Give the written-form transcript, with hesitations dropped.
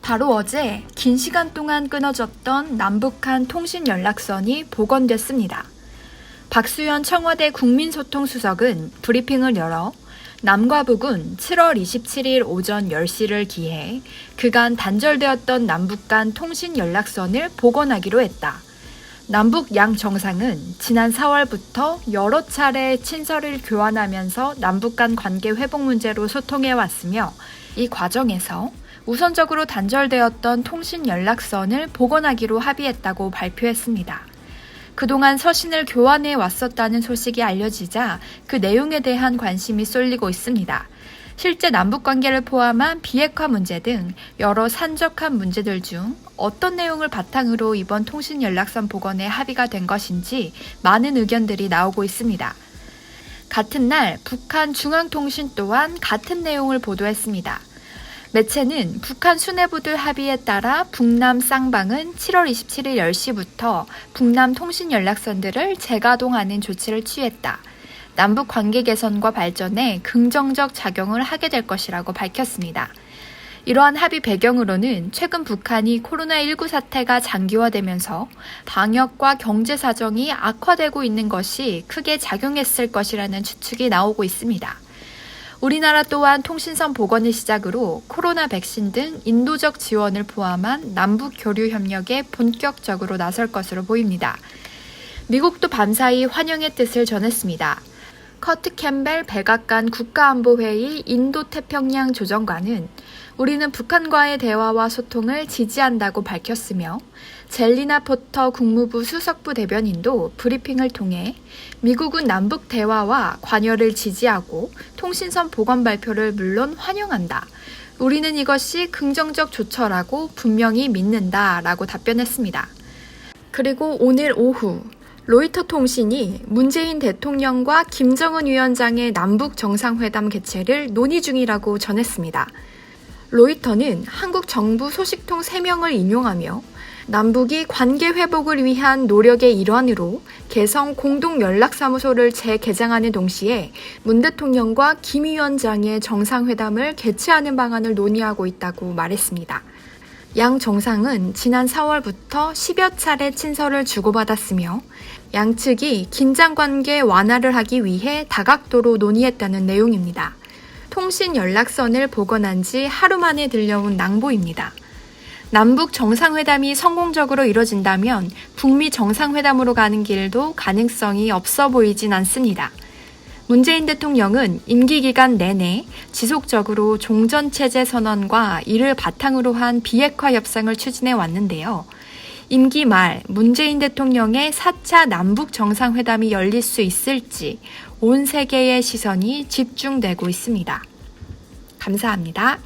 바로 어제 긴 시간 동안 끊어졌던 남북한 통신연락선이 복원됐습니다. 박수현 청와대 국민소통수석은 브리핑을 열어 남과 북은 7월 27일 오전 10시를 기해 그간 단절되었던 남북 간 통신연락선을 복원하기로 했다. 남북 양 정상은 지난 4월부터 여러 차례 친서를 교환하면서 남북 간 관계 회복 문제로 소통해왔으며 이 과정에서 우선적으로 단절되었던 통신연락선을 복원하기로 합의했다고 발표했습니다. 그동안 서신을 교환해 왔었다는 소식이 알려지자 그 내용에 대한 관심이 쏠리고 있습니다. 실제 남북관계를 포함한 비핵화 문제 등 여러 산적한 문제들 중 어떤 내용을 바탕으로 이번 통신연락선 복원에 합의가 된 것인지 많은 의견들이 나오고 있습니다. 같은 날 북한 중앙통신 또한 같은 내용을 보도했습니다. 매체는 북한 수뇌부들 합의에 따라 북남 쌍방은 7월 27일 10시부터 북남 통신연락선들을 재가동하는 조치를 취했다. 남북 관계 개선과 발전에 긍정적 작용을 하게 될 것이라고 밝혔습니다. 이러한 합의 배경으로는 최근 북한이 코로나19 사태가 장기화되면서 방역과 경제 사정이 악화되고 있는 것이 크게 작용했을 것이라는 추측이 나오고 있습니다. 우리나라 또한 통신선 복원을 시작으로 코로나 백신 등 인도적 지원을 포함한 남북 교류 협력에 본격적으로 나설 것으로 보입니다. 미국도 밤사이 환영의 뜻을 전했습니다. 커트 캠벨 백악관 국가안보회의 인도태평양 조정관은 우리는 북한과의 대화와 소통을 지지한다고 밝혔으며 젤리나 포터 국무부 수석부 대변인도 브리핑을 통해 미국은 남북 대화와 관여를 지지하고 통신선 복원 발표를 물론 환영한다. 우리는 이것이 긍정적 조처라고 분명히 믿는다라고 답변했습니다. 그리고 오늘 오후 로이터 통신이 문재인 대통령과 김정은 위원장의 남북 정상회담 개최를 논의 중이라고 전했습니다. 로이터는 한국 정부 소식통 3명을 인용하며 남북이 관계 회복을 위한 노력의 일환으로 개성 공동연락사무소를 재개장하는 동시에 문 대통령과 김 위원장의 정상회담을 개최하는 방안을 논의하고 있다고 말했습니다. 양 정상은 지난 4월부터 10여 차례 친서를 주고받았으며 양측이 긴장관계 완화를 하기 위해 다각도로 논의했다는 내용입니다. 통신연락선을 복원한 지 하루 만에 들려온 낭보입니다. 남북 정상회담이 성공적으로 이뤄진다면 북미 정상회담으로 가는 길도 가능성이 없어 보이진 않습니다. 문재인 대통령은 임기 기간 내내 지속적으로 종전체제 선언과 이를 바탕으로 한 비핵화 협상을 추진해 왔는데요. 임기 말 문재인 대통령의 4차 남북 정상회담이 열릴 수 있을지 온 세계의 시선이 집중되고 있습니다. 감사합니다.